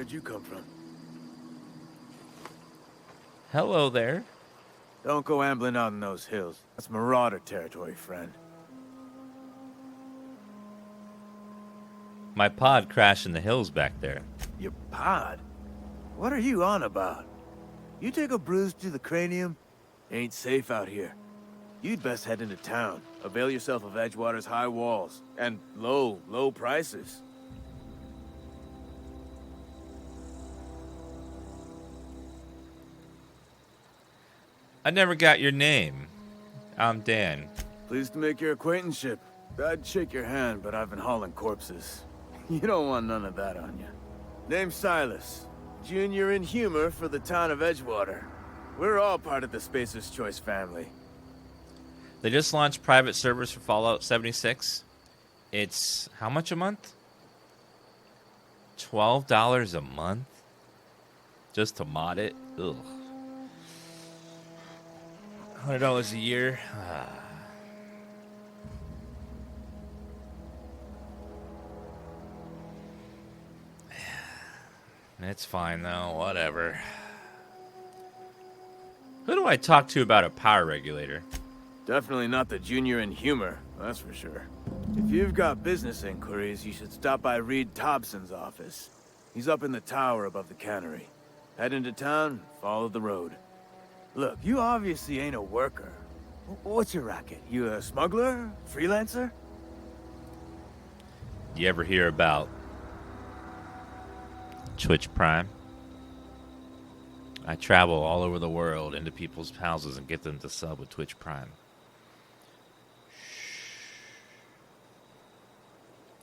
Where'd you come from? Hello there. Don't go ambling out in those hills. That's marauder territory, friend. My pod crashed in the hills back there. Your pod? What are you on about? You take a bruise to the cranium? Ain't safe out here. You'd best head into town. Avail yourself of Edgewater's high walls. And low prices. I never got your name. I'm Dan. Pleased to make your acquaintanceship. I'd shake your hand, but I've been hauling corpses. You don't want none of that on you. Name's Silas. Junior in humor for the town of Edgewater. We're all part of the Spacer's Choice family. They just launched private servers for Fallout 76. It's how much a month? $12 a month? Just to mod it? Ugh. $100 a year? It's fine though, whatever. Who do I talk to about a power regulator? Definitely not the junior in humor, that's for sure. If you've got business inquiries, you should stop by Reed Thompson's office. He's up in the tower above the cannery. Head into town, follow the road. Look, you obviously ain't a worker. What's your racket? You a smuggler? Freelancer? You ever hear about Twitch Prime? I travel all over the world into people's houses and get them to sub with Twitch Prime.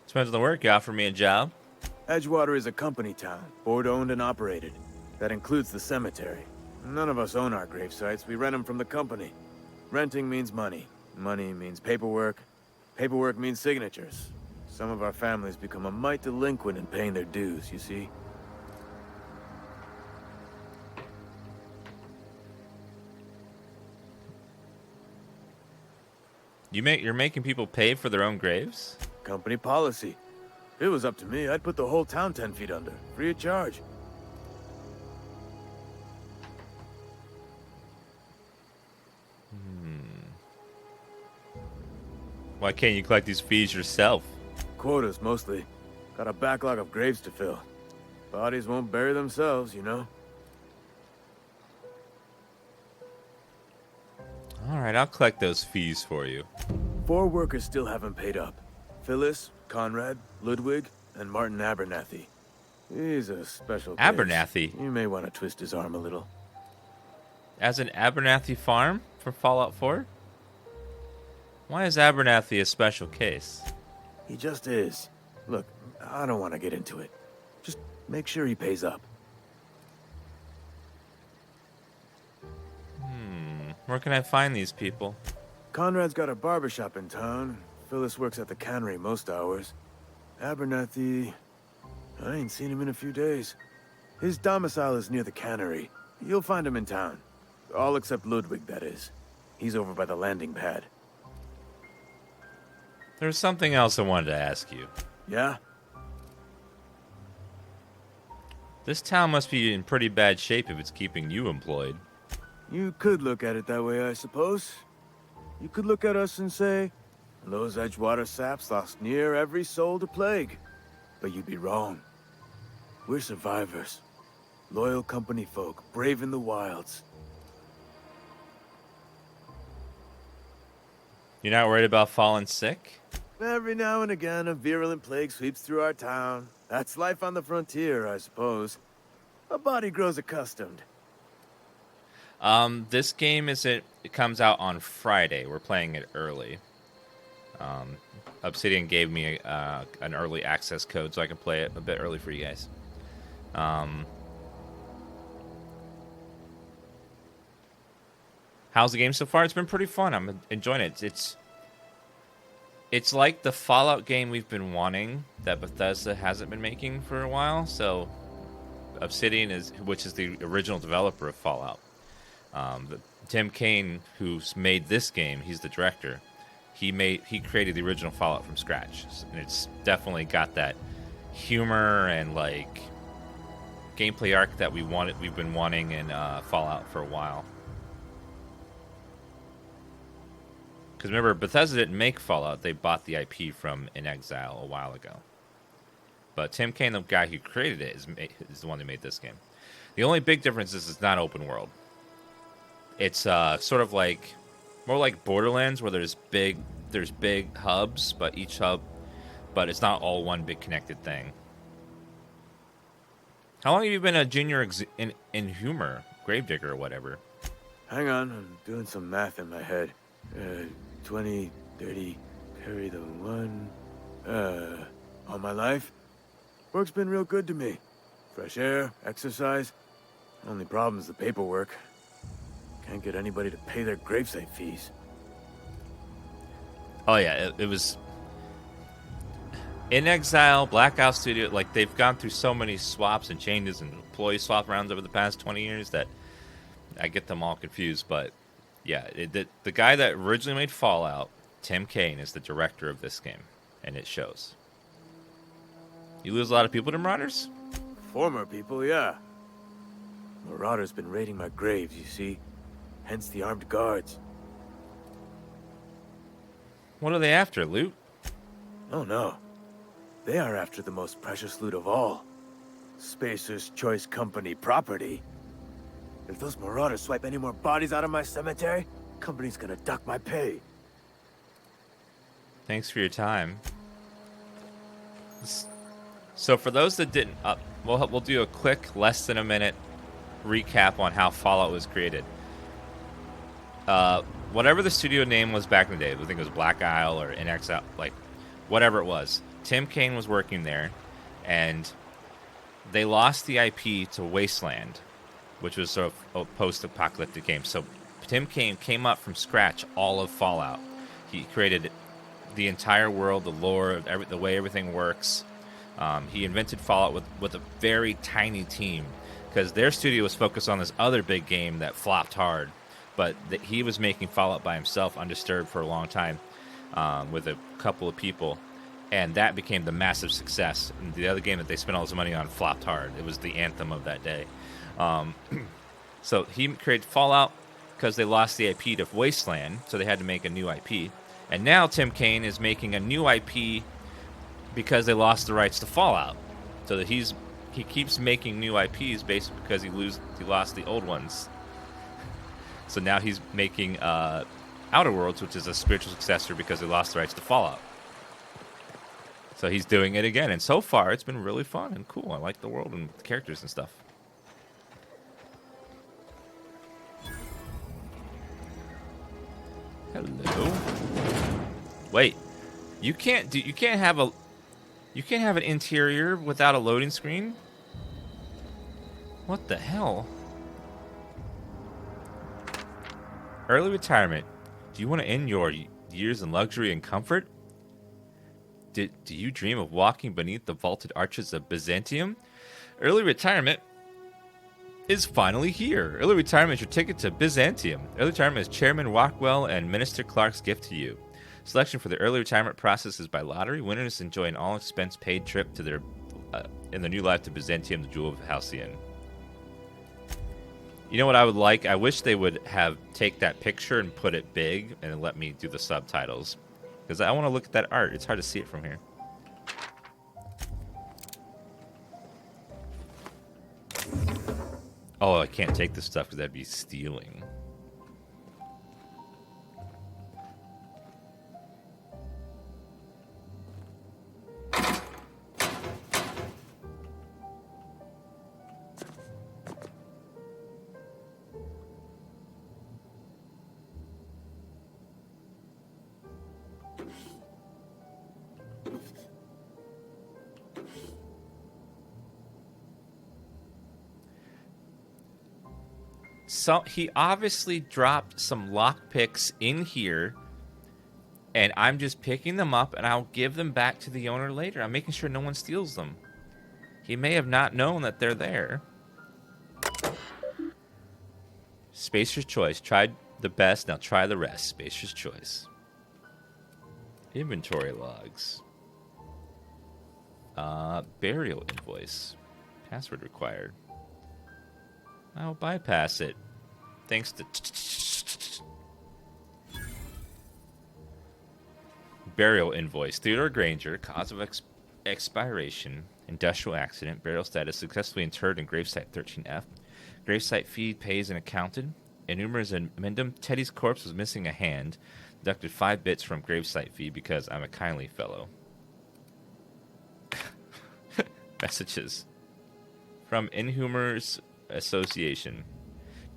Depends on the work. You offer me a job? Edgewater is a company town, board-owned and operated. That includes the cemetery. None of us own our gravesites. We rent them from the company. Renting means money. Money means paperwork. Paperwork means signatures. Some of our families become a mite delinquent in paying their dues, you see? You're making people pay for their own graves? Company policy. If it was up to me, I'd put the whole town 10 feet under, free of charge. Why can't you collect these fees yourself? Quotas, mostly. Got a backlog of graves to fill. Bodies won't bury themselves, you know? Alright, I'll collect those fees for you. 4 workers still haven't paid up. Phyllis, Conrad, Ludwig, and Martin Abernathy. He's a special case. Abernathy? You may want to twist his arm a little. As an Abernathy farm from Fallout 4? Why is Abernathy a special case? He just is. Look, I don't want to get into it. Just make sure he pays up. Where can I find these people? Conrad's got a barbershop in town. Phyllis works at the cannery most hours. Abernathy... I ain't seen him in a few days. His domicile is near the cannery. You'll find him in town. All except Ludwig, that is. He's over by the landing pad. There's something else I wanted to ask you. Yeah? This town must be in pretty bad shape if it's keeping you employed. You could look at it that way, I suppose. You could look at us and say, those Edgewater saps lost near every soul to plague. But you'd be wrong. We're survivors. Loyal company folk, brave in the wilds. You're not worried about falling sick? Every now and again, a virulent plague sweeps through our town. That's life on the frontier, I suppose. A body grows accustomed. This game it comes out on Friday. We're playing it early. Obsidian gave me an early access code so I can play it a bit early for you guys. How's the game so far? It's been pretty fun. I'm enjoying it. It's like the Fallout game we've been wanting that Bethesda hasn't been making for a while. So Obsidian which is the original developer of Fallout. Tim Kaine, who's made this game, he's the director. He created the original Fallout from scratch, and it's definitely got that humor and like gameplay arc that we've been wanting in Fallout for a while. Because remember, Bethesda didn't make Fallout; they bought the IP from In Exile a while ago. But Tim Kaine, the guy who created it, is the one who made this game. The only big difference is it's not open world. It's sort of like more like Borderlands, where there's big hubs, but it's not all one big connected thing. How long have you been a junior in humor, gravedigger or whatever? Hang on, I'm doing some math in my head. 20, 30, carry the 1. All my life? Work's been real good to me. Fresh air, exercise. Only problem's the paperwork. Can't get anybody to pay their gravesite fees. Oh yeah, it was In Exile, Blackout Studio. Like, they've gone through so many swaps and changes and employee swap rounds over the past 20 years that I get them all confused. But yeah, the guy that originally made Fallout, Tim Kaine, is the director of this game, and it shows. You lose a lot of people to Marauders? Former people, yeah. Marauders been raiding my graves, you see. Hence the armed guards. What are they after, loot? Oh no. They are after the most precious loot of all. Spacer's Choice Company property. If those Marauders swipe any more bodies out of my cemetery, company's gonna duck my pay. Thanks for your time. So for those that didn't, we'll do a quick, less than a minute recap on how Fallout was created. Whatever the studio name was back in the day, I think it was Black Isle or NXL, like whatever it was. Tim Kaine was working there, and they lost the IP to Wasteland, which was sort of a post-apocalyptic game. So Tim Kaine came up from scratch all of Fallout. He created the entire world, the lore, the way everything works. He invented Fallout with a very tiny team, because their studio was focused on this other big game that flopped hard. But he was making Fallout by himself, undisturbed, for a long time, with a couple of people. And that became the massive success. And the other game that they spent all this money on flopped hard. It was the anthem of that day. So he created Fallout because they lost the IP to Wasteland, so they had to make a new IP. And now Tim Kaine is making a new IP because they lost the rights to Fallout. So that he keeps making new IPs basically because he lost the old ones. So now he's making Outer Worlds, which is a spiritual successor because they lost the rights to Fallout. So he's doing it again, and so far it's been really fun and cool. I like the world and the characters and stuff. Hello. Wait, you can't have an interior without a loading screen? What the hell? Early retirement. Do you want to end your years in luxury and comfort? Do you dream of walking beneath the vaulted arches of Byzantium? Early retirement is finally here. Early retirement is your ticket to Byzantium. Early retirement is Chairman Rockwell and Minister Clark's gift to you. Selection for the early retirement process is by lottery. Winners enjoy an all-expense-paid trip to their in their new life to Byzantium, the jewel of Halcyon. You know what I would like? I wish they would take that picture and put it big and let me do the subtitles. Because I want to look at that art. It's hard to see it from here. Oh, I can't take this stuff because that'd be stealing. So he obviously dropped some lockpicks in here, and I'm just picking them up, and I'll give them back to the owner later. I'm making sure no one steals them. He may have not known that they're there. Spacer's choice. Tried the best, now try the rest. Spacer's choice. Inventory logs. Burial invoice. Password required. I'll bypass it. Thanks to... Burial invoice. Theodore Granger, cause of expiration, industrial accident, burial status, successfully interred in Gravesite 13F. Gravesite fee pays and accounted. Enumerous amendum. Teddy's corpse was missing a hand. Deducted 5 bits from Gravesite fee because I'm a kindly fellow. Messages. From Inhumers Association.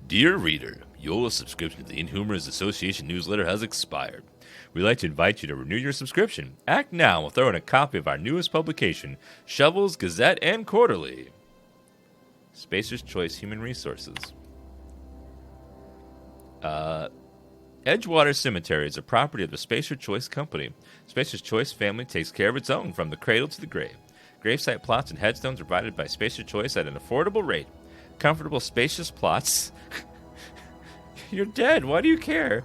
Dear reader, your subscription to the Inhumers Association newsletter has expired. We'd like to invite you to renew your subscription. Act now. We'll throw in a copy of our newest publication, Shovels, Gazette, and Quarterly. Spacer's Choice Human Resources. Edgewater Cemetery is a property of the Spacer Choice Company. Spacer's Choice family takes care of its own from the cradle to the grave. Gravesite plots and headstones are provided by Spacer Choice at an affordable rate. Comfortable, spacious plots. You're dead. Why do you care?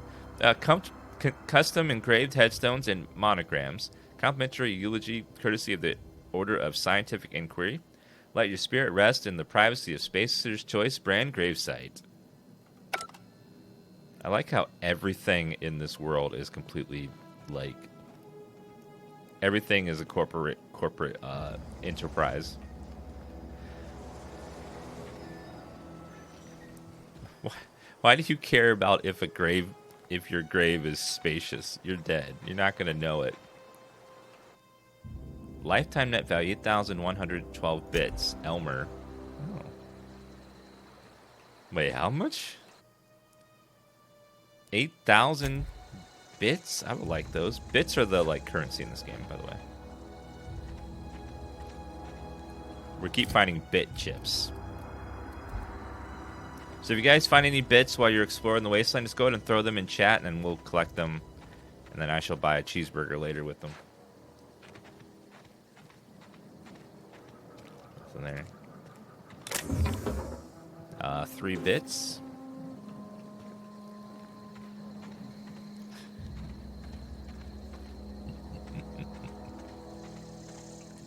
Custom engraved headstones and monograms. Complimentary eulogy courtesy of the Order of Scientific Inquiry. Let your spirit rest in the privacy of Spacer's Choice brand Gravesite. I like how everything in this world is completely, like... Everything is a corporate enterprise. Why do you care about if your grave is spacious? You're dead. You're not going to know it. Lifetime net value 8,112 bits. Elmer. Oh. Wait, how much? 8,000 bits? I would like those. Bits are the currency in this game, by the way. We keep finding bit chips. So if you guys find any bits while you're exploring the wasteland, just go ahead and throw them in chat, and we'll collect them. And then I shall buy a cheeseburger later with them. So there. 3 bits.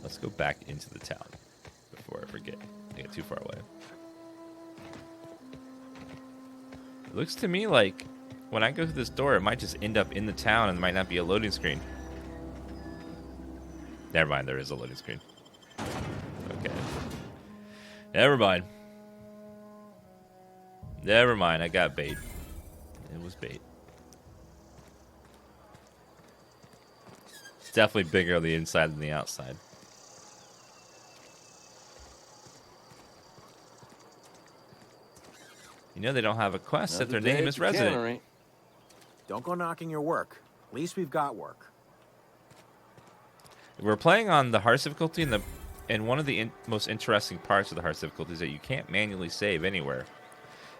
Let's go back into the town before I forget. I get too far away. It looks to me like when I go through this door, it might just end up in the town and there might not be a loading screen. Never mind, there is a loading screen. Okay. Never mind. Never mind, I got bait. It was bait. It's definitely bigger on the inside than the outside. You know they don't have a quest that their name is Resident. Cannery. Don't go knocking your work. At least we've got work. We're playing on the hardest difficulty, and one of the most interesting parts of the hardest difficulty is that you can't manually save anywhere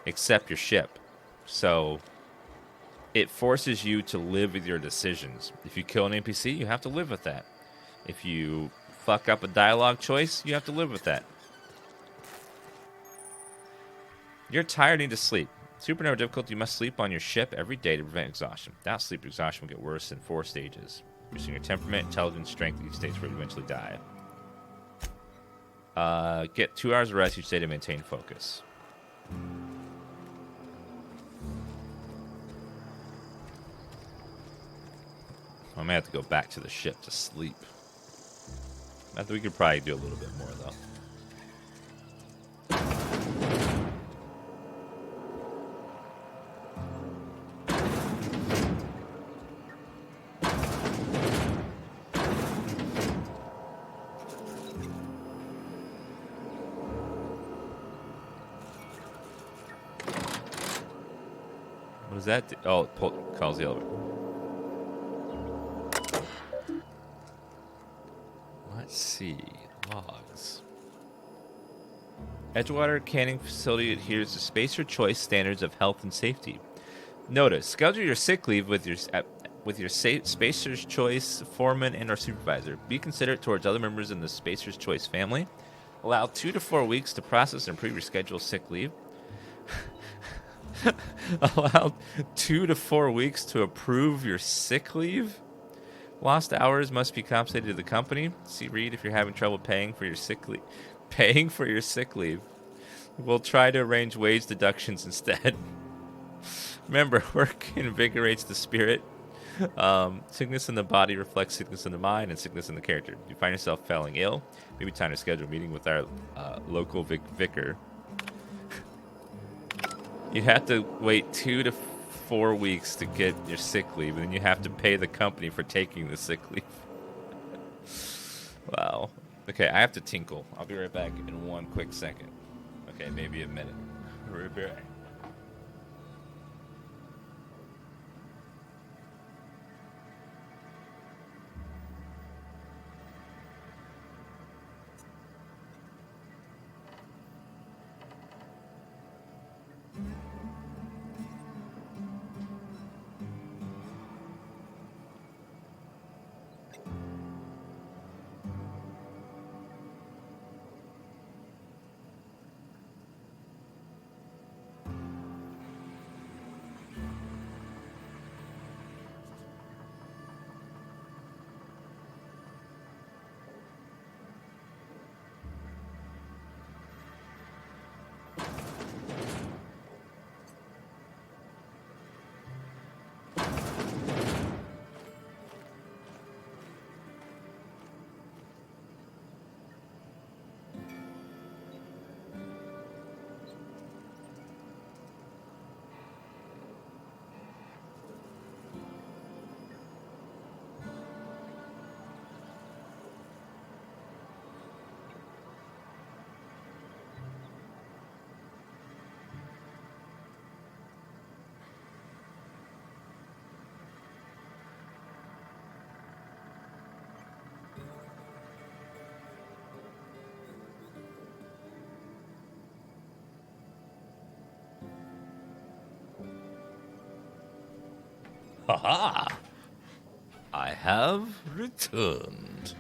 except your ship. So it forces you to live with your decisions. If you kill an NPC, you have to live with that. If you fuck up a dialogue choice, you have to live with that. You're tired and need to sleep. Supernova difficulty, you must sleep on your ship every day to prevent exhaustion. Without sleep, exhaustion will get worse in 4 stages. Reducing your temperament, intelligence, strength, these states where you eventually die. Get 2 hours of rest each day to maintain focus. I may have to go back to the ship to sleep. I think we could probably do a little bit more, though. What does that do? Oh, it calls the elevator. Let's see. Logs. Edgewater canning facility adheres to Spacer Choice standards of health and safety. Notice, schedule your sick leave with your Spacer's Choice foreman and or supervisor. Be considerate towards other members in the Spacer's Choice family. Allow 2 to 4 weeks to process and approve your scheduled sick leave. Allow 2 to 4 weeks to approve your sick leave. Lost hours must be compensated to the company. See, read if you're having trouble paying for your sick leave. paying for your sick leave. We'll try to arrange wage deductions instead. Remember, work invigorates the spirit. Sickness in the body reflects sickness in the mind and sickness in the character. You find yourself falling ill, maybe time to schedule a meeting with our local vicar. You have to wait 2 to 4 weeks to get your sick leave, and then you have to pay the company for taking the sick leave. Wow. Okay, I have to tinkle. I'll be right back in one quick second. Okay, maybe a minute. Right back. Haha! I have returned.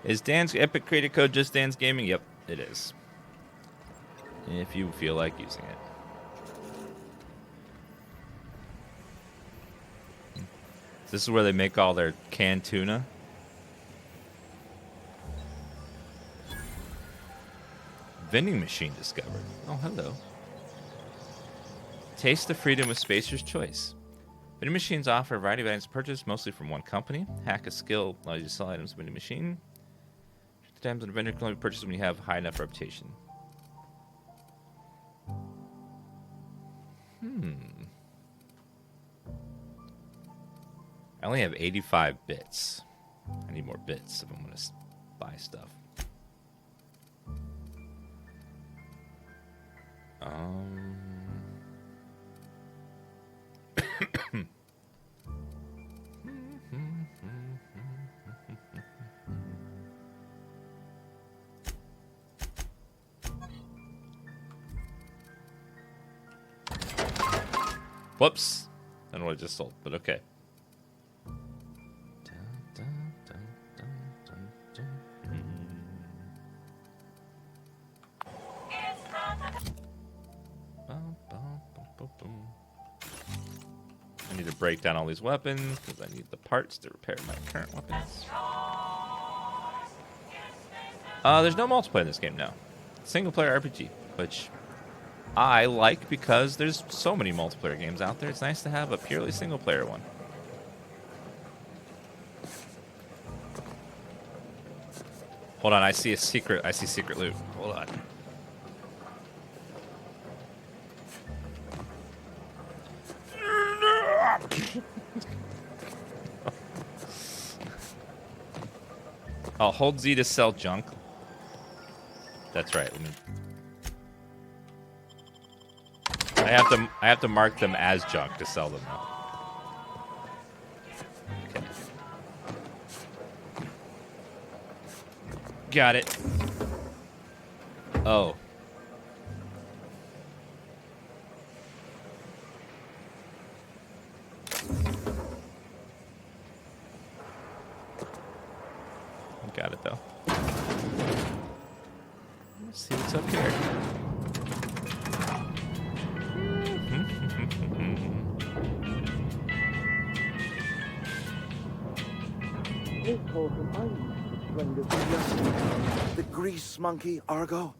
Is Dan's Epic Creator Code just DansGaming? Yep, it is. If you feel like using it. This is where they make all their canned tuna. Vending machine discovered. Oh, hello. Taste the freedom with Spacer's Choice. Vending machines offer a variety of items purchased, mostly from one company. Hack a skill allows you to sell items in vending machine. The items in a vendor can only be purchased when you have high enough reputation. I only have 85 bits. I need more bits if I'm going to buy stuff. Whoops. I don't know what I just sold, but okay. I need to break down all these weapons because I need the parts to repair my current weapons. There's no multiplayer in this game now. Single player RPG, which I like because there's so many multiplayer games out there. It's nice to have a purely single player one. Hold on, I see secret loot. Hold on. I'll hold Z to sell junk. That's right. I have to mark them as junk to sell them now. Okay. Got it. Oh. Got it, though. Let's see what's up here. The grease monkey, Argo?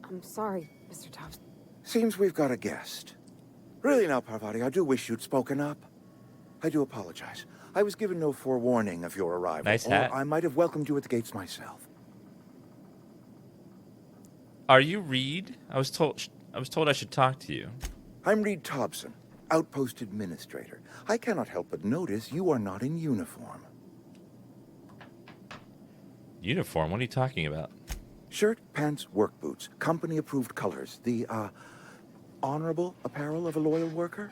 I'm sorry, Mr. Thompson. Seems we've got a guest. Really now, Parvati, I do wish you'd spoken up. I do apologize. I was given no forewarning of your arrival. Nice hat. Or I might have welcomed you at the gates myself. Are you Reed? I was told I should talk to you. I'm Reed Thompson, Outpost Administrator. I cannot help but notice you are not in uniform. Uniform? What are you talking about? Shirt, pants, work boots, company-approved colors. The, honorable apparel of a loyal worker?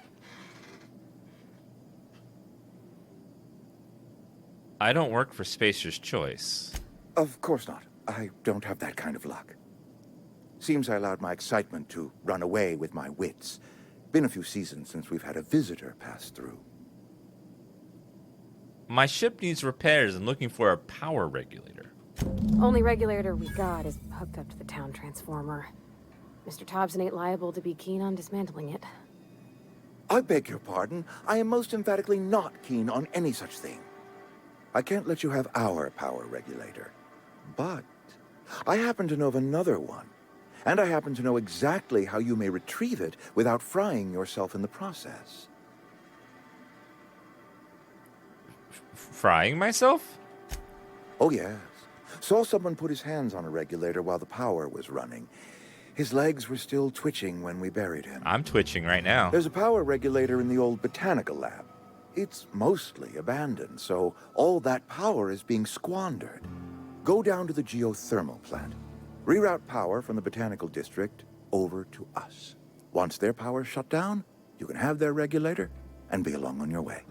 I don't work for Spacer's Choice. Of course not. I don't have that kind of luck. Seems I allowed my excitement to run away with my wits. Been a few seasons since we've had a visitor pass through. My ship needs repairs and looking for a power regulator. Only regulator we got is hooked up to the town transformer. Mr. Thompson ain't liable to be keen on dismantling it. I beg your pardon. I am most emphatically not keen on any such thing. I can't let you have our power regulator. But I happen to know of another one. And I happen to know exactly how you may retrieve it without frying yourself in the process. Frying myself? Oh, yes. Saw someone put his hands on a regulator while the power was running. His legs were still twitching when we buried him. I'm twitching right now. There's a power regulator in the old botanical lab. It's mostly abandoned, so all that power is being squandered. Go down to the geothermal plant. Reroute power from the botanical district over to us. Once their power's shut down, you can have their regulator and be along on your way.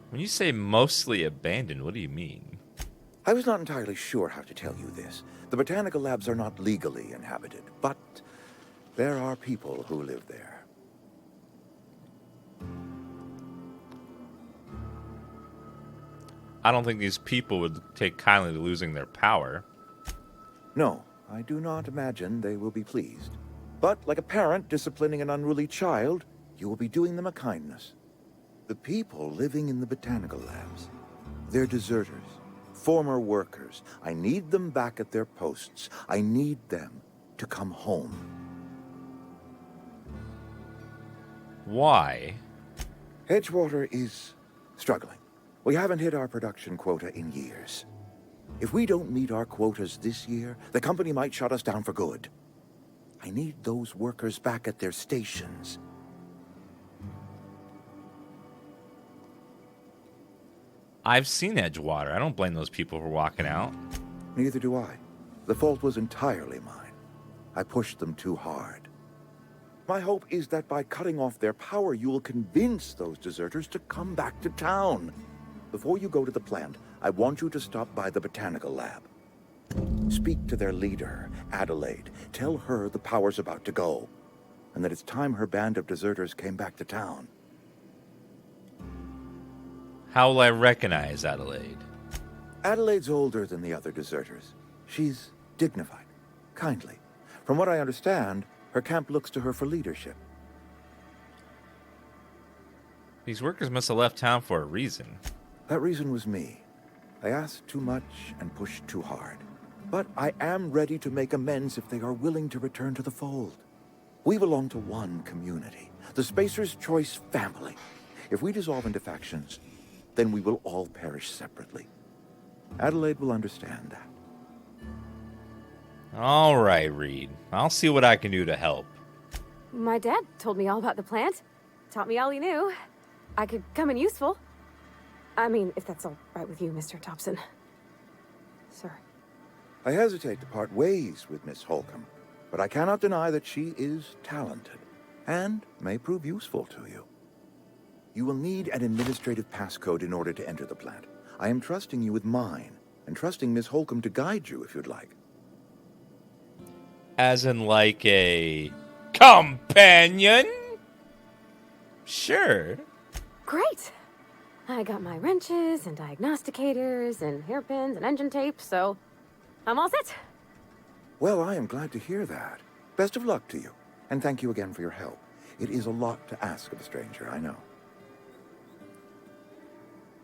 When you say mostly abandoned, what do you mean? I was not entirely sure how to tell you this. The botanical labs are not legally inhabited, but there are people who live there. I don't think these people would take kindly to losing their power. No, I do not imagine they will be pleased. But like a parent disciplining an unruly child, you will be doing them a kindness. The people living in the botanical labs, they're deserters, former workers. I need them back at their posts. I need them to come home. Why? Edgewater is struggling. We haven't hit our production quota in years. If we don't meet our quotas this year, the company might shut us down for good. I need those workers back at their stations. I've seen Edgewater. I don't blame those people for walking out. Neither do I. The fault was entirely mine. I pushed them too hard. My hope is that by cutting off their power, you will convince those deserters to come back to town. Before you go to the plant, I want you to stop by the botanical lab. Speak to their leader, Adelaide. Tell her the power's about to go, and that it's time her band of deserters came back to town. How will I recognize Adelaide? Adelaide's older than the other deserters. She's dignified, kindly. From what I understand, her camp looks to her for leadership. These workers must have left town for a reason. That reason was me. I asked too much and pushed too hard. But I am ready to make amends if they are willing to return to the fold. We belong to one community, the Spacer's Choice family. If we dissolve into factions, then we will all perish separately. Adelaide will understand that. All right, Reed. I'll see what I can do to help. My dad told me all about the plant. Taught me all he knew. I could come in useful. I mean, if that's all right with you, Mr. Thompson. Sir. I hesitate to part ways with Miss Holcomb, but I cannot deny that she is talented and may prove useful to you. You will need an administrative passcode in order to enter the plant. I am trusting you with mine, and trusting Miss Holcomb to guide you if you'd like. As in like a companion? Sure. Great. I got my wrenches and diagnosticators and hairpins and engine tape, so I'm all set. Well, I am glad to hear that. Best of luck to you, and thank you again for your help. It is a lot to ask of a stranger, I know.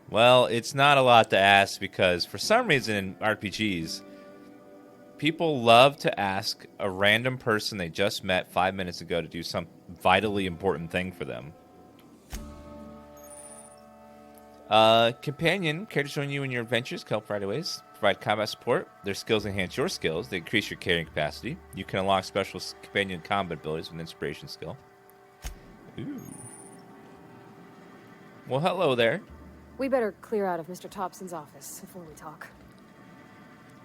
Well, it's not a lot to ask because for some reason in RPGs, people love to ask a random person they just met 5 minutes ago to do some vitally important thing for them. Companion, care to join you in your adventures? Help right away. Provide combat support. Their skills enhance your skills. They increase your carrying capacity. You can unlock special companion combat abilities with an inspiration skill. Ooh. Well, hello there. We better clear out of Mr. Thompson's office before we talk.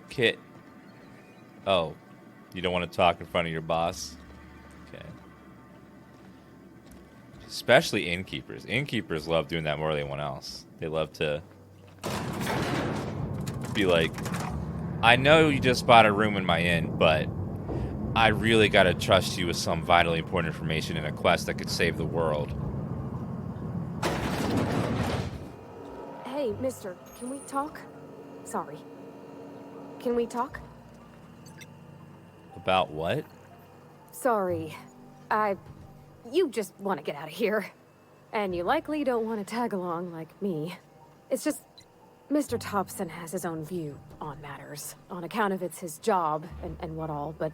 Kit. Oh, you don't want to talk in front of your boss? Okay. Especially innkeepers. Innkeepers love doing that more than anyone else. They love to be like, I know you just bought a room in my inn, but I really gotta trust you with some vitally important information in a quest that could save the world. Hey, mister, can we talk? Sorry. Can we talk? About what? Sorry. You just want to get out of here. And you likely don't want to tag along like me. It's just, Mr. Thompson has his own view on matters, on account of it's his job and what all, but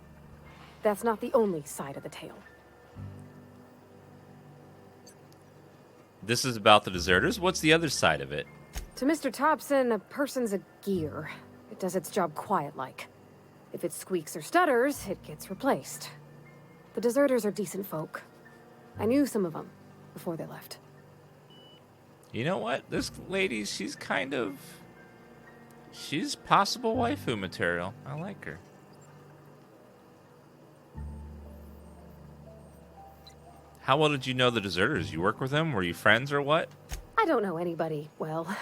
that's not the only side of the tale. This is about the deserters? What's the other side of it? To Mr. Thompson, a person's a gear. It does its job quiet-like. If it squeaks or stutters, it gets replaced. The deserters are decent folk. I knew some of them before they left. You know what? This lady, she's possible waifu material. I like her. How well did you know the deserters? You work with them? Were you friends or what? I don't know anybody well.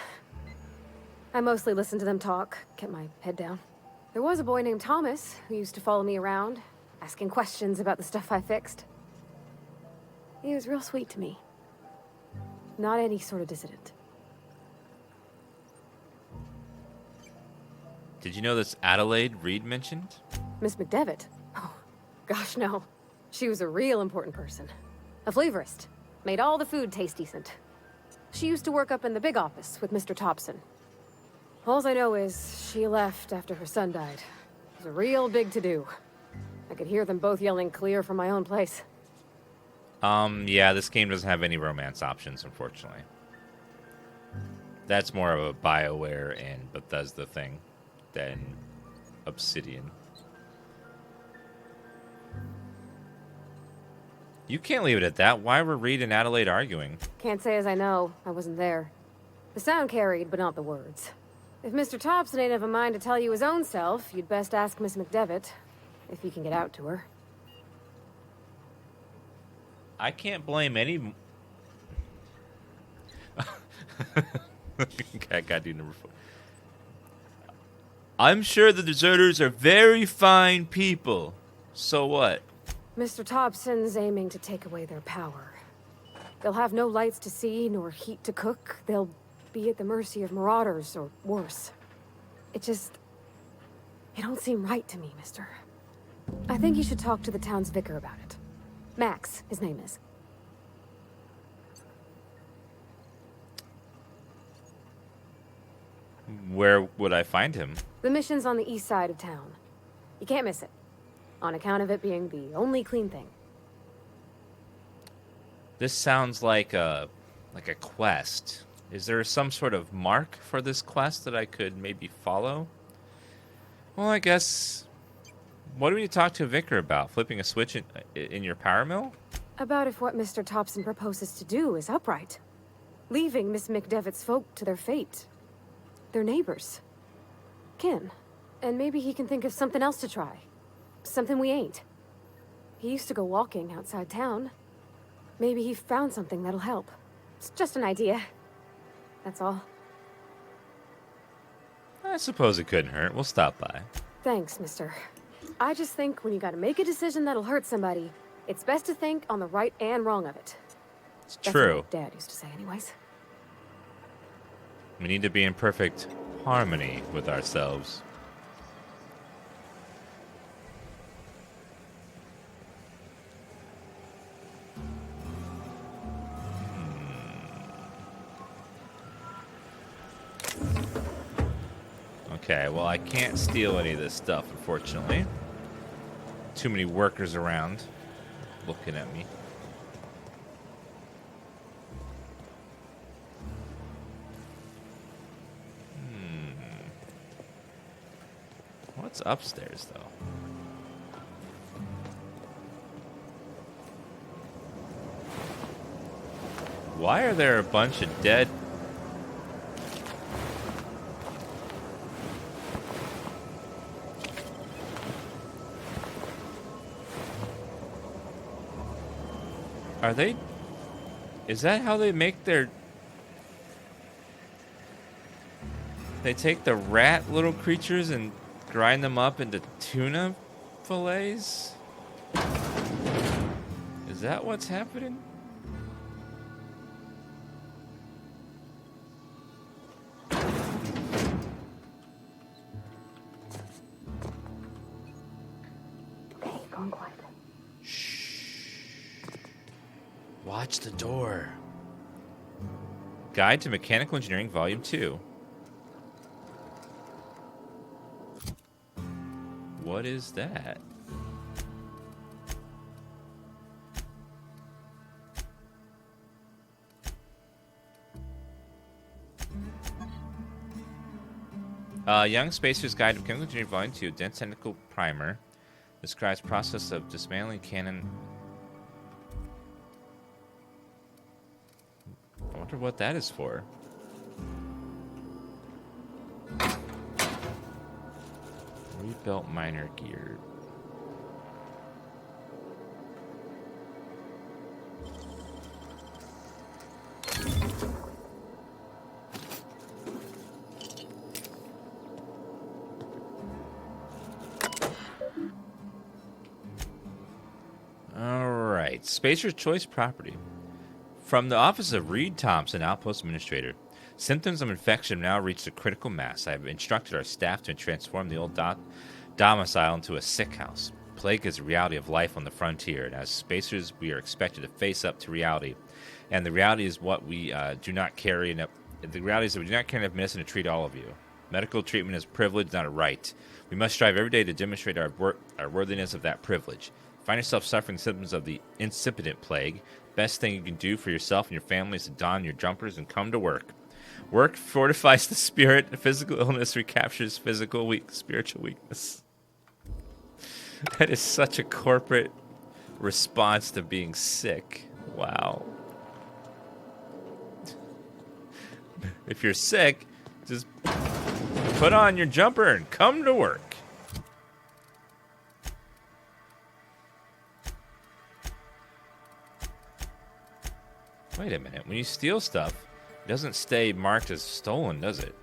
I mostly listened to them talk, kept my head down. There was a boy named Thomas who used to follow me around, asking questions about the stuff I fixed. He was real sweet to me. Not any sort of dissident. Did you know this Adelaide Reed mentioned? Miss McDevitt? Oh, gosh, no. She was a real important person. A flavorist. Made all the food taste decent. She used to work up in the big office with Mr. Thompson. All I know is she left after her son died. It was a real big to-do. I could hear them both yelling clear from my own place. Yeah, this game doesn't have any romance options, unfortunately. That's more of a BioWare and Bethesda thing than Obsidian. You can't leave it at that. Why were Reed and Adelaide arguing? Can't say as I know. I wasn't there. The sound carried, but not the words. If Mr. Thompson ain't of a mind to tell you his own self, you'd best ask Miss McDevitt, if you can get out to her. I can't blame any... Okay, I gotta do number 4. I'm sure the deserters are very fine people. So what? Mr. Thompson's aiming to take away their power. They'll have no lights to see, nor heat to cook. They'll be at the mercy of marauders, or worse. It don't seem right to me, mister. I think you should talk to the town's vicar about it. Max, his name is. Where would I find him? The mission's on the east side of town. You can't miss it, on account of it being the only clean thing. This sounds like a quest. Is there some sort of mark for this quest that I could maybe follow? Well, I guess... What do we need to talk to a vicar about? Flipping a switch in your power mill? About if what Mr. Thompson proposes to do is upright. Leaving Miss McDevitt's folk to their fate. Their neighbors. Kin. And maybe he can think of something else to try. Something we ain't. He used to go walking outside town. Maybe he found something that'll help. It's just an idea. That's all. I suppose it couldn't hurt. We'll stop by. Thanks, mister. I just think when you gotta make a decision that'll hurt somebody, it's best to think on the right and wrong of it. It's That's true. what Dad used to say anyways. We need to be in perfect harmony with ourselves. Okay, well, I can't steal any of this stuff, unfortunately. Too many workers around looking at me. What's upstairs, though? Why are there a bunch of dead... Are they... Is that how they make their... They take the rat little creatures and grind them up into tuna fillets? Is that what's happening? Okay, going quiet. Watch the door. Guide to Mechanical Engineering Volume 2. What is that? Young Spacer's Guide to Mechanical Engineering Volume 2, Dense Technical Primer. Describes process of dismantling cannon. I wonder what that is for. Rebuilt miner gear. All right, Spacer's Choice Property. From the office of Reed Thompson, Outpost Administrator. Symptoms of infection have now reached a critical mass. I have instructed our staff to transform the old domicile into a sick house. Plague is a reality of life on the frontier, and as spacers, we are expected to face up to reality. And the reality is what we do not carry enough. The reality is that we do not carry enough medicine to treat all of you. Medical treatment is a privilege, not a right. We must strive every day to demonstrate our worthiness of that privilege. Find yourself suffering symptoms of the incipient plague. Best thing you can do for yourself and your family is to don your jumpers and come to work. Work fortifies the spirit. Physical illness recaptures spiritual weakness. That is such a corporate response to being sick. Wow. If you're sick, just put on your jumper and come to work. Wait a minute. When you steal stuff, it doesn't stay marked as stolen, does it?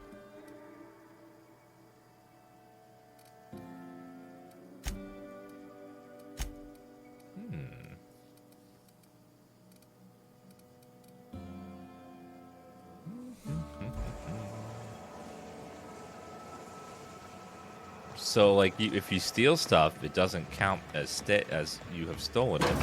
So, like, if you steal stuff, it doesn't count as you have stolen it.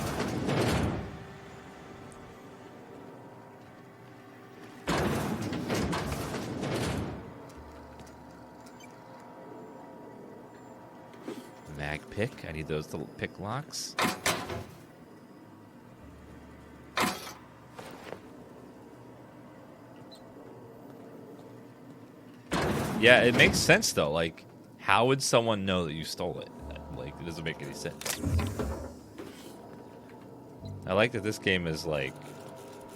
Mag pick. I need those little pick locks. Yeah, it makes sense though. Like, how would someone know that you stole it? Like, it doesn't make any sense. I like that this game is like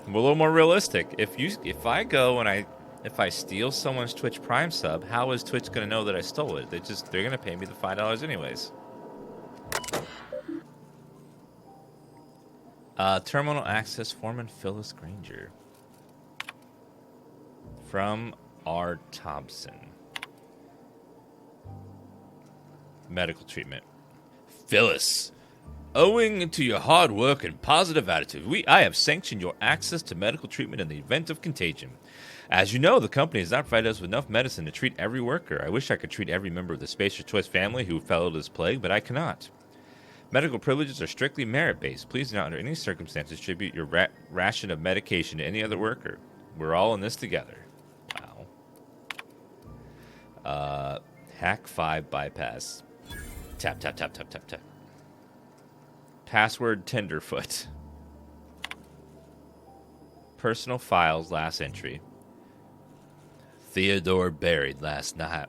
a little more realistic. If I go and if I steal someone's Twitch Prime sub, how is Twitch gonna know that I stole it? They're gonna pay me the $5 anyways. Terminal access, Foreman Phyllis Granger. From R. Thompson. Medical treatment. Phyllis. Owing to your hard work and positive attitude, I have sanctioned your access to medical treatment in the event of contagion. As you know, the company has not provided us with enough medicine to treat every worker. I wish I could treat every member of the Spacer's Choice family who fell ill this plague, but I cannot. Medical privileges are strictly merit-based. Please do not under any circumstances distribute your ration of medication to any other worker. We're all in this together. Wow. Hack 5 bypass. Tap, tap, tap, tap, tap, tap. Password Tenderfoot. Personal files last entry. Theodore buried last night.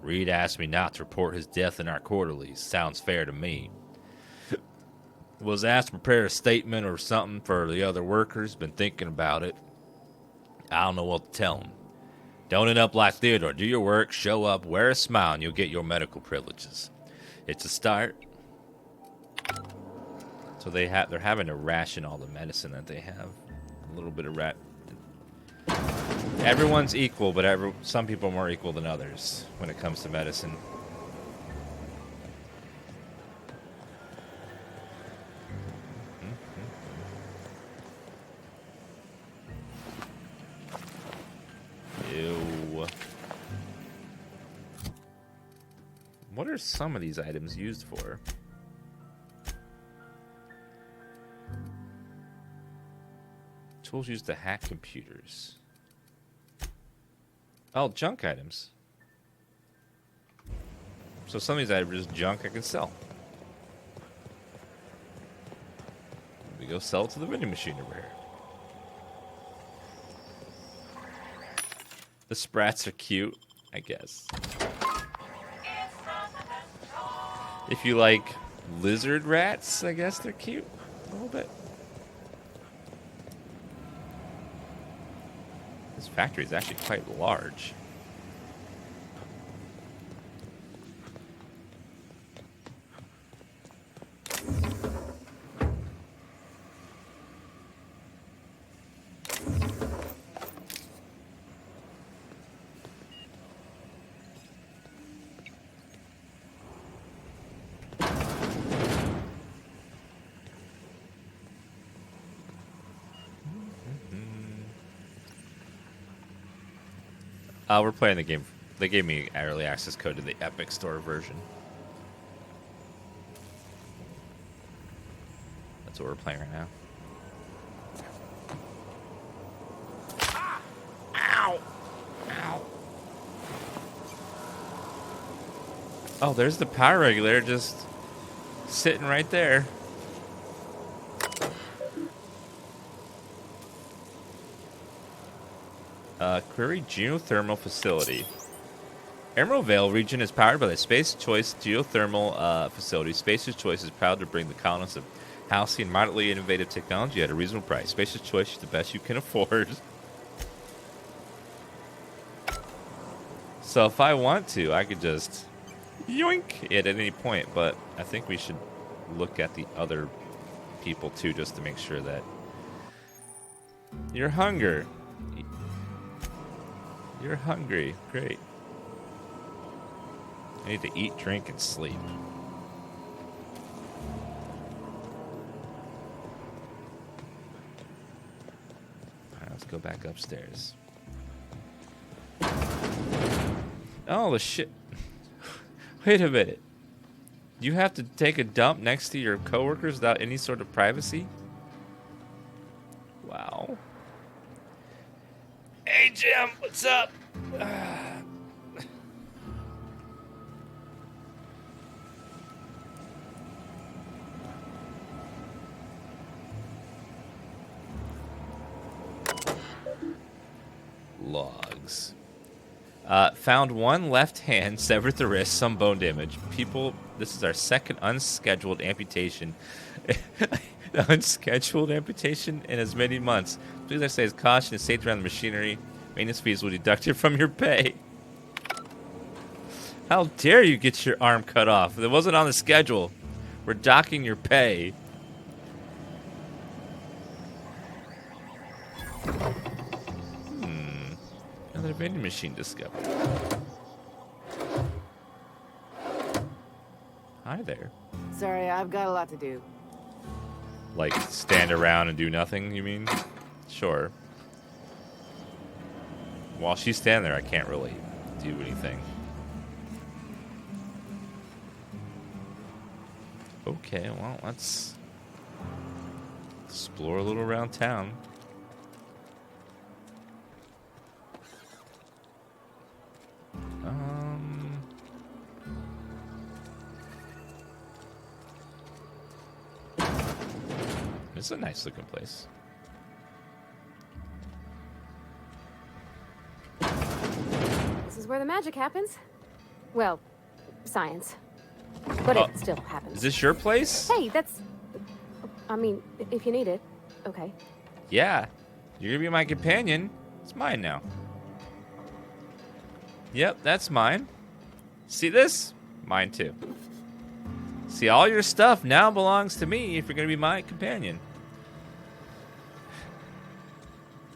Reed asked me not to report his death in our quarterlies. Sounds fair to me. Was asked to prepare a statement or something for the other workers. Been thinking about it. I don't know what to tell them. Don't end up like Theodore. Do your work, show up, wear a smile, and you'll get your medical privileges. It's a start. So they're having to ration all the medicine that they have. A little bit of Everyone's equal, but some people are more equal than others when it comes to medicine. Ew. What are some of these items used for? Tools used to hack computers. Oh, junk items. So some of these items are just junk I can sell. We go sell it to the vending machine over here. The sprats are cute, I guess. If you like lizard rats, I guess they're cute a little bit. This factory is actually quite large. We're playing the game. They gave me early access code to the Epic Store version. That's what we're playing right now. Ow! Ow! Oh, there's the power regulator just sitting right there. Query geothermal facility. Emerald Vale region is powered by the Space Choice geothermal facility. Space's Choice is proud to bring the colonists of Halcyon moderately innovative technology at a reasonable price. Space's Choice is the best you can afford. So if I want to, I could just yoink it at any point. But I think we should look at the other people too, just to make sure that your hunger. You're hungry. Great. I need to eat, drink, and sleep. Alright, let's go back upstairs. Oh, the shit. Wait a minute. You have to take a dump next to your coworkers without any sort of privacy? Wow. Hey, Jim, what's up? Logs. Found one left hand, severed the wrist, some bone damage. People, this is our second unscheduled amputation. Unscheduled amputation in as many months. Please exercise caution and safety around the machinery. Maintenance fees will be deducted from your pay. How dare you get your arm cut off? It wasn't on the schedule. We're docking your pay. Another vending machine discovered. Hi there. Sorry, I've got a lot to do. Like, stand around and do nothing, you mean? Sure. While she's standing there, I can't really do anything. Okay, well, let's explore a little around town. It's a nice looking place. This is where the magic happens. Well, science. But Oh, it still happens. Is this your place? Hey, that's... I mean, if you need it. Okay. Yeah. You're gonna be my companion. It's mine now. Yep, that's mine. See this? Mine too. See, all your stuff now belongs to me if you're gonna be my companion.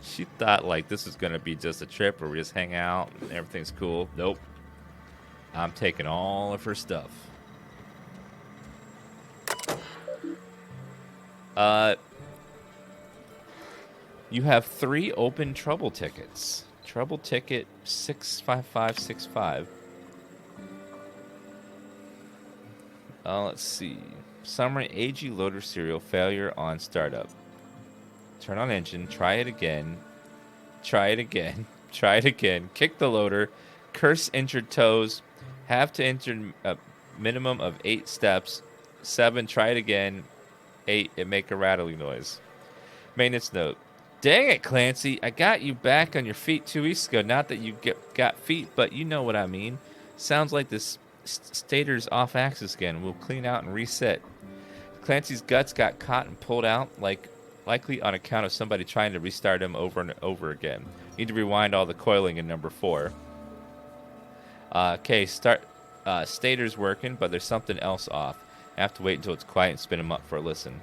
She thought like this was gonna be just a trip where we just hang out and everything's cool. Nope. I'm taking all of her stuff. You have 3 open trouble tickets. Trouble ticket 65565. Let's see. Summary: AG loader serial failure on startup. Turn on engine. Try it again. Try it again. Try it again. Kick the loader. Curse injured toes. Have to enter a minimum of 8 steps. 7. Try it again. 8. It make a rattling noise. Maintenance note. Dang it, Clancy. I got you back on your feet 2 weeks ago. Not that you got feet, but you know what I mean. Sounds like this stator's off axis again. We'll clean out and reset. Clancy's guts got caught and pulled out, likely on account of somebody trying to restart him over and over again. Need to rewind all the coiling in number 4. Okay, stator's working, but there's something else off. I have to wait until it's quiet and spin him up for a listen.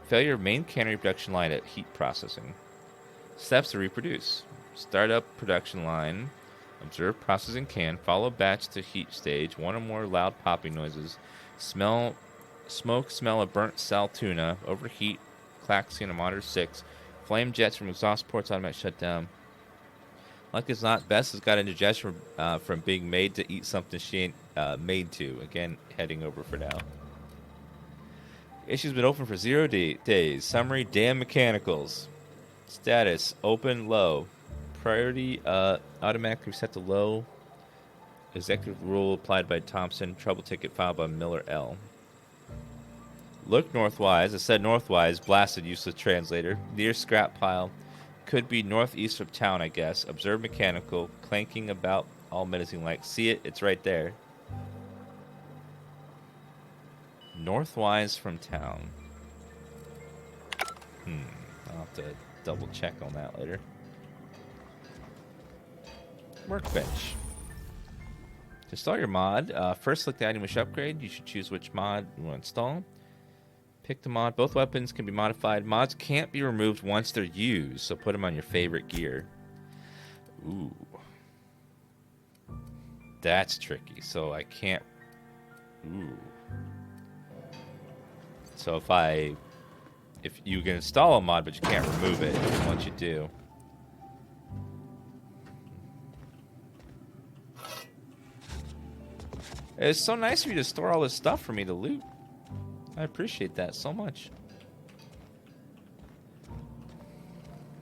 Failure of main cannery production line at heat processing. Steps to reproduce. Start up production line. Observe processing can. Follow batch to heat stage. 1 or more loud popping noises. Smell of burnt sal tuna. Overheat. Claxing on monitor 6. Flame jets from exhaust ports automatic shutdown. Luck is not. Bess has got indigestion from being made to eat something she ain't made to. Again, heading over for now. Issue's been open for 0 days. Summary: damn mechanicals. Status: open low. Priority automatically set to low. Executive rule applied by Thompson. Trouble ticket filed by Miller L. Look northwise. I said northwise. Blasted useless translator. Near scrap pile. Could be northeast of town, I guess. Observe mechanical. Clanking about all menacing like. See it? It's right there. Northwise from town. I'll have to double check on that later. Workbench. To install your mod, first select the item wish upgrade. You should choose which mod you want to install. Pick the mod. Both weapons can be modified. Mods can't be removed once they're used, so put them on your favorite gear. Ooh. That's tricky, so I can't... Ooh. So if you can install a mod, but you can't remove it once you do. It's so nice of you to store all this stuff for me to loot. I appreciate that so much.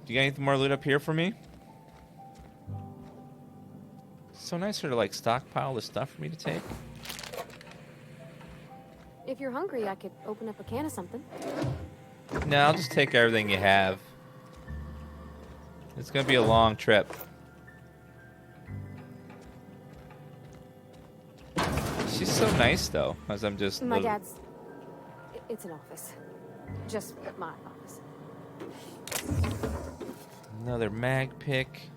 Do you got anything more loot up here for me? So nice of her to like stockpile this stuff for me to take. If you're hungry, I could open up a can of something. No, I'll just take everything you have. It's gonna be a long trip. She's so nice, though, as I'm just... My dad's... It's an office. Just my office. Another mag pick.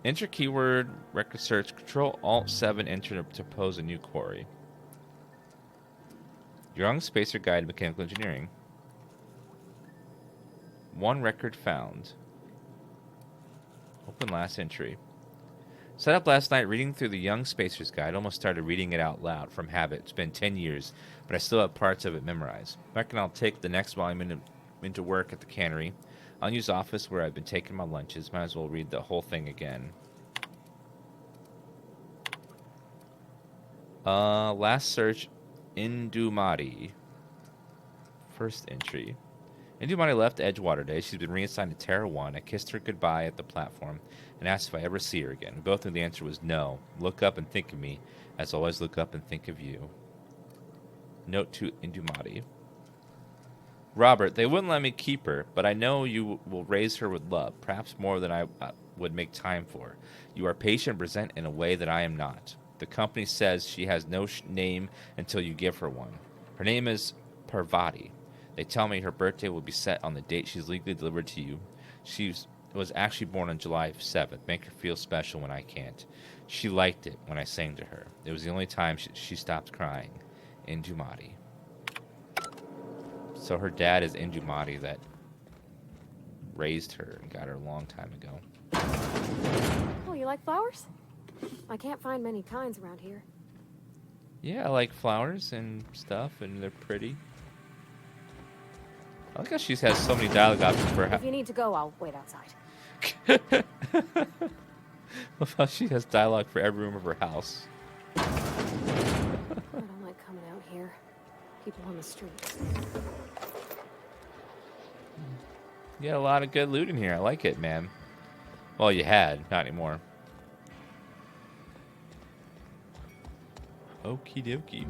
Enter keyword, record search, Control Alt 7, enter to pose a new query. Young Spacer Guide to Mechanical Engineering. 1 record found. Open last entry. Set up last night reading through the Young Spacer's Guide. Almost started reading it out loud from habit. It's been 10 years, but I still have parts of it memorized. Reckon I'll take the next volume into work at the cannery. Unused office where I've been taking my lunches. Might as well read the whole thing again. Last search, Indumati. First entry. Indumati left Edgewater Day. She's been reassigned to Terra 1. I kissed her goodbye at the platform and asked if I ever see her again. We both knew the answer was no. Look up and think of me. As always, look up and think of you. Note to Indumati. Robert, they wouldn't let me keep her, but I know you will raise her with love, perhaps more than I would make time for. You are patient and present in a way that I am not. The company says she has no name until you give her one. Her name is Parvati. They tell me her birthday will be set on the date she's legally delivered to you. She was actually born on July 7th. Make her feel special when I can't. She liked it when I sang to her. It was the only time she stopped crying. Indumati. So her dad is Indumati that raised her and got her a long time ago. Oh, you like flowers? I can't find many kinds around here. Yeah, I like flowers and stuff, and they're pretty. I like how she has so many dialogue options for her. If you need to go, I'll wait outside. Love how she has dialogue for every room of her house. I don't like coming out here. People on the streets. You got a lot of good loot in here. I like it, man. Well, you had. Not anymore. Okie dokie.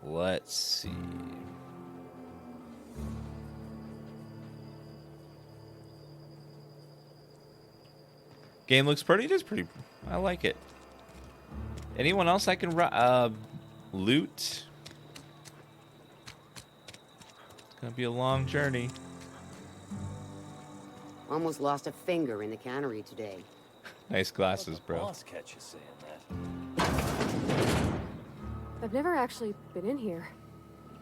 Let's see. Game looks pretty. It is pretty. I like it. Anyone else I can loot? It's gonna be a long journey. Almost lost a finger in the cannery today. Nice glasses, bro. Boss catch you saying that. I've never actually been in here.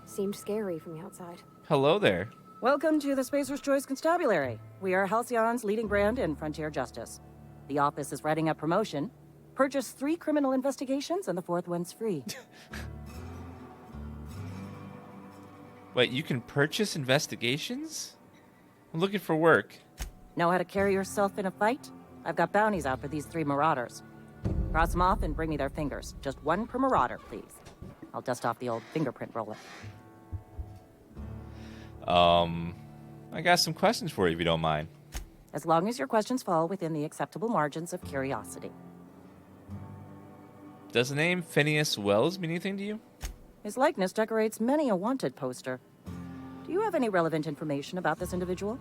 Seemed scary from the outside. Hello there. Welcome to the Spacer's Choice Constabulary. We are Halcyon's leading brand in frontier justice. The office is writing up promotion. Purchase 3 criminal investigations and the 4th one's free. Wait, you can purchase investigations? I'm looking for work. Know how to carry yourself in a fight? I've got bounties out for these 3 marauders. Cross them off and bring me their fingers. Just 1 per marauder, please. I'll dust off the old fingerprint roller. I got some questions for you if you don't mind. As long as your questions fall within the acceptable margins of curiosity. Does the name Phineas Wells mean anything to you? His likeness decorates many a wanted poster. Do you have any relevant information about this individual?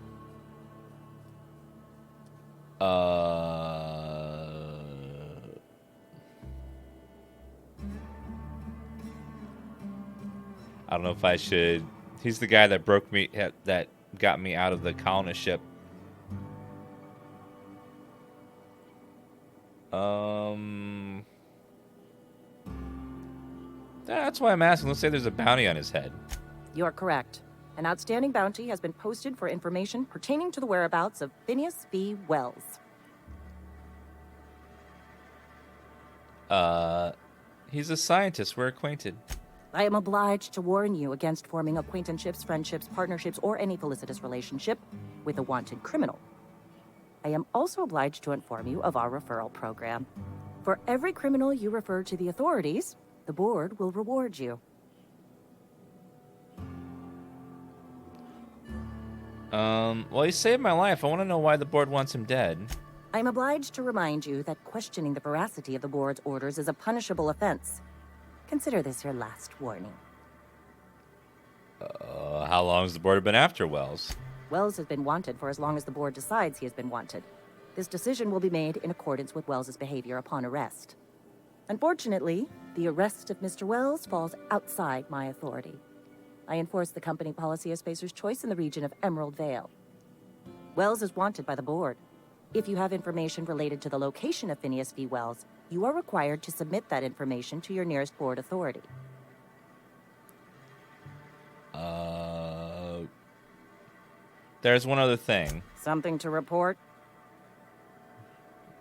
I don't know if I should. He's the guy that that got me out of the colonist ship. That's why I'm asking. Let's say there's a bounty on his head. You're correct. An outstanding bounty has been posted for information pertaining to the whereabouts of Phineas B. Wells. He's a scientist. We're acquainted. I am obliged to warn you against forming acquaintanceships, friendships, partnerships, or any felicitous relationship with a wanted criminal. I am also obliged to inform you of our referral program. For every criminal you refer to the authorities, the board will reward you. Well, he saved my life. I want to know why the board wants him dead. I am obliged to remind you that questioning the veracity of the board's orders is a punishable offense. Consider this your last warning. How long has the board been after Wells? Wells has been wanted for as long as the board decides he has been wanted. This decision will be made in accordance with Wells's behavior upon arrest. Unfortunately, the arrest of Mr. Wells falls outside my authority. I enforce the company policy of Spacer's Choice in the region of Emerald Vale. Wells is wanted by the board. If you have information related to the location of Phineas V. Wells, you are required to submit that information to your nearest board authority. There's one other thing. Something to report?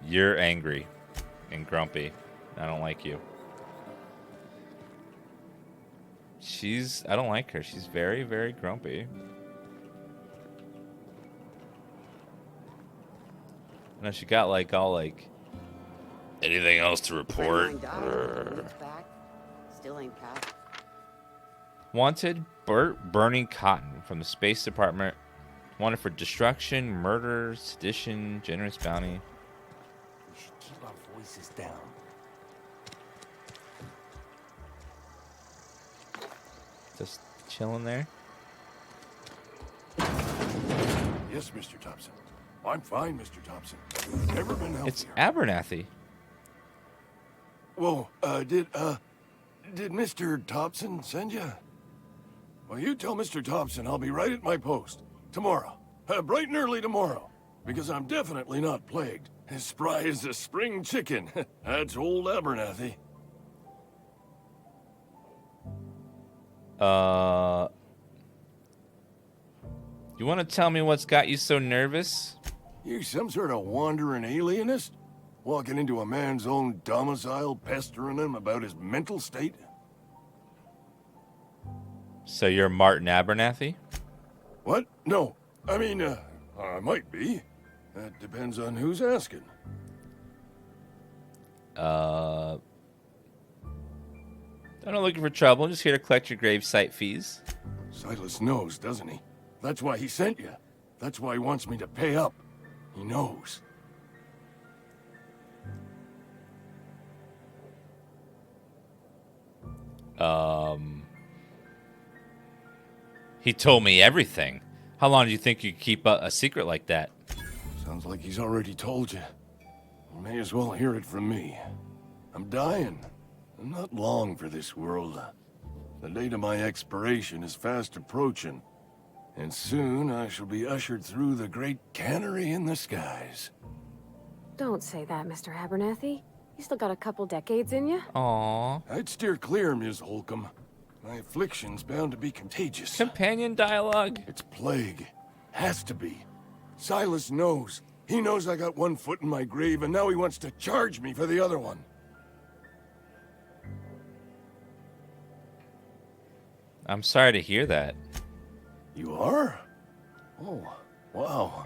You're angry and grumpy. I don't like you. I don't like her. She's very, very grumpy. No, she got like all like, anything else to report? Friend of mine died. Weeks back. Still ain't passed. Wanted, Bert Burning Cotton from the Space Department. Wanted for destruction, murder, sedition, generous bounty. We should keep our voices down. Just chilling there. Yes, Mr. Thompson. I'm fine, Mr. Thompson. Never been healthier. It's Abernathy. Whoa, did Mr. Thompson send you? Well, you tell Mr. Thompson I'll be right at my post. Tomorrow. Bright and early tomorrow. Because I'm definitely not plagued. As spry as a spring chicken. That's old Abernathy. You want to tell me what's got you so nervous? You some sort of wandering alienist? Walking into a man's own domicile, pestering him about his mental state? So you're Martin Abernathy? What? No. I mean, I might be. That depends on who's asking. I'm not looking for trouble. I'm just here to collect your gravesite fees. Silas knows, doesn't he? That's why he sent you. That's why he wants me to pay up. He knows. He told me everything. How long do you think you keep a secret like that? Sounds like he's already told you. You may as well hear it from me. I'm dying. I'm not long for this world. The date of my expiration is fast approaching. And soon I shall be ushered through the great cannery in the skies. Don't say that, Mr. Abernathy. You still got a couple decades in you. Aww. I'd steer clear, Ms. Holcomb. My affliction's bound to be contagious. Companion dialogue? It's plague. Has to be. Silas knows. He knows I got one foot in my grave, and now he wants to charge me for the other one. I'm sorry to hear that. You are? Oh, wow.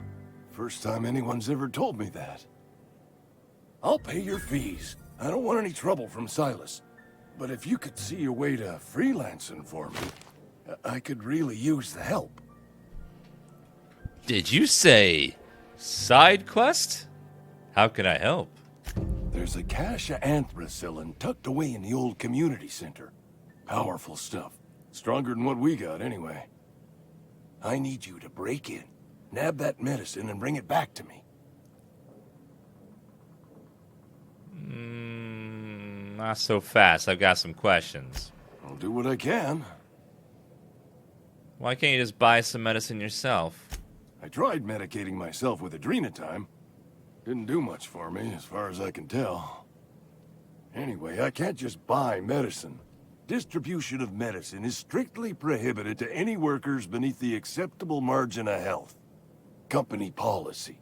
First time anyone's ever told me that. I'll pay your fees. I don't want any trouble from Silas. But if you could see a way to freelancing for me, I could really use the help. Did you say side quest? How can I help? There's a cache of anthracillin tucked away in the old community center. Powerful stuff. Stronger than what we got, anyway. I need you to break in, nab that medicine, and bring it back to me. Not so fast. I've got some questions. I'll do what I can. Why can't you just buy some medicine yourself? I tried medicating myself with Adrenatime. Didn't do much for me, as far as I can tell. Anyway, I can't just buy medicine. Distribution of medicine is strictly prohibited to any workers beneath the acceptable margin of health. Company policy.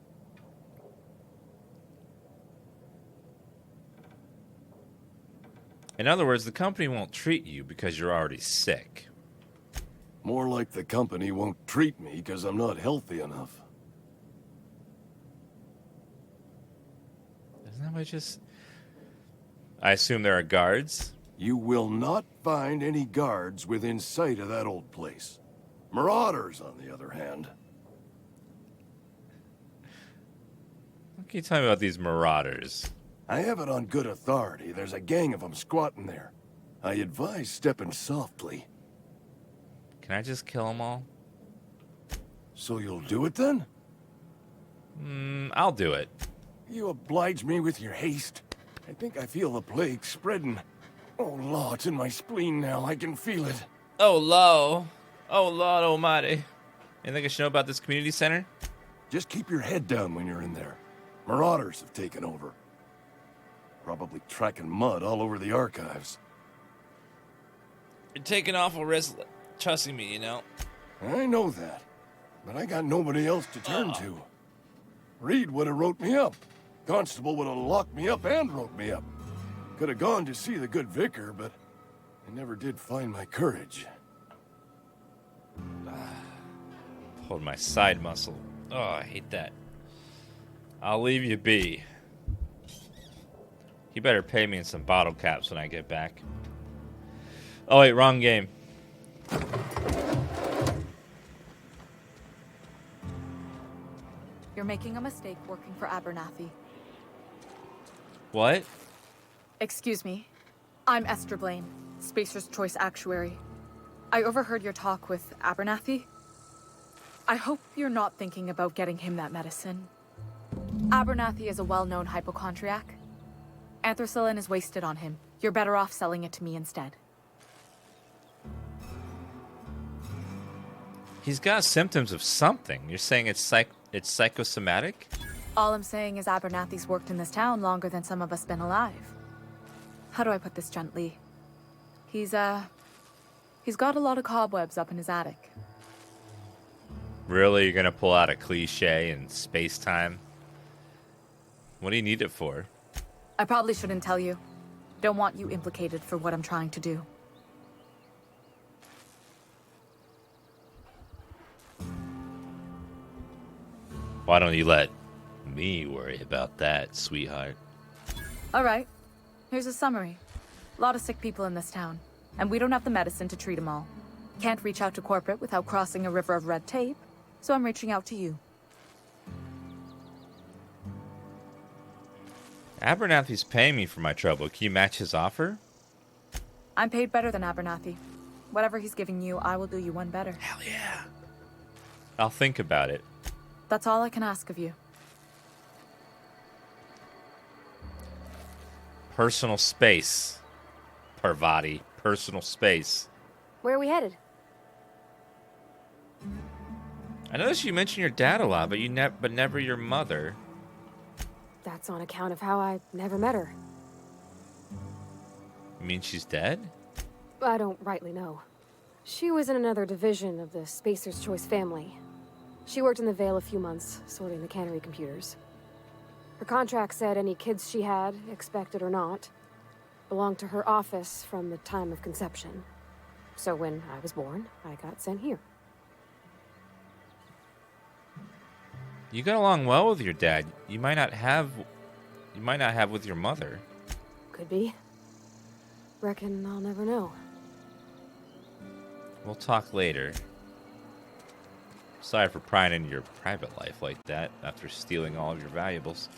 In other words, the company won't treat you because you're already sick. More like the company won't treat me because I'm not healthy enough. Isn't that what I assume there are guards? You will not find any guards within sight of that old place. Marauders, on the other hand. What can you tell me about these marauders? I have it on good authority. There's a gang of them squatting there. I advise stepping softly. Can I just kill them all? So you'll do it then? I'll do it. You oblige me with your haste. I think I feel the plague spreading. Oh, Lord, it's in my spleen now. I can feel it. Oh, Lord. Oh, Lord almighty. You think I should know about this community center? Just keep your head down when you're in there. Marauders have taken over. Probably tracking mud all over the archives. You're taking awful risk trusting me, you know. I know that. but I got nobody else to turn to. Reed would have wrote me up. Constable would have locked me up and wrote me up. Could have gone to see the good vicar, but I never did find my courage. Hold my side muscle. Oh, I hate that. I'll leave you be. You better pay me in some bottle caps when I get back. Oh wait, wrong game. You're making a mistake working for Abernathy. What? Excuse me. I'm Esther Blaine, Spacer's Choice Actuary. I overheard your talk with Abernathy. I hope you're not thinking about getting him that medicine. Abernathy is a well-known hypochondriac. Anthracillin is wasted on him. You're better off selling it to me instead. He's got symptoms of something. You're saying it's psychosomatic? All I'm saying is Abernathy's worked in this town longer than some of us been alive. How do I put this gently? He's got a lot of cobwebs up in his attic. Really? You're gonna pull out a cliche in space-time? What do you need it for? I probably shouldn't tell you. Don't want you implicated for what I'm trying to do. Why don't you let me worry about that, sweetheart? All right. Here's a summary. A lot of sick people in this town, and we don't have the medicine to treat them all. Can't reach out to corporate without crossing a river of red tape, so I'm reaching out to you. Abernathy's paying me for my trouble. Can you match his offer? I'm paid better than Abernathy. Whatever he's giving you, I will do you one better. Hell yeah. I'll think about it. That's all I can ask of you. Personal space. Parvati. Personal space. Where are we headed? I noticed you mentioned your dad a lot, but never your mother. That's on account of how I never met her. You mean she's dead? I don't rightly know. She was in another division of the Spacer's Choice family. She worked in the Vale a few months, sorting the cannery computers. Her contract said any kids she had, expected or not, belonged to her office from the time of conception. So when I was born, I got sent here. You got along well with your dad. You might not have with your mother. Could be. Reckon I'll never know. We'll talk later. Sorry for prying into your private life like that after stealing all of your valuables.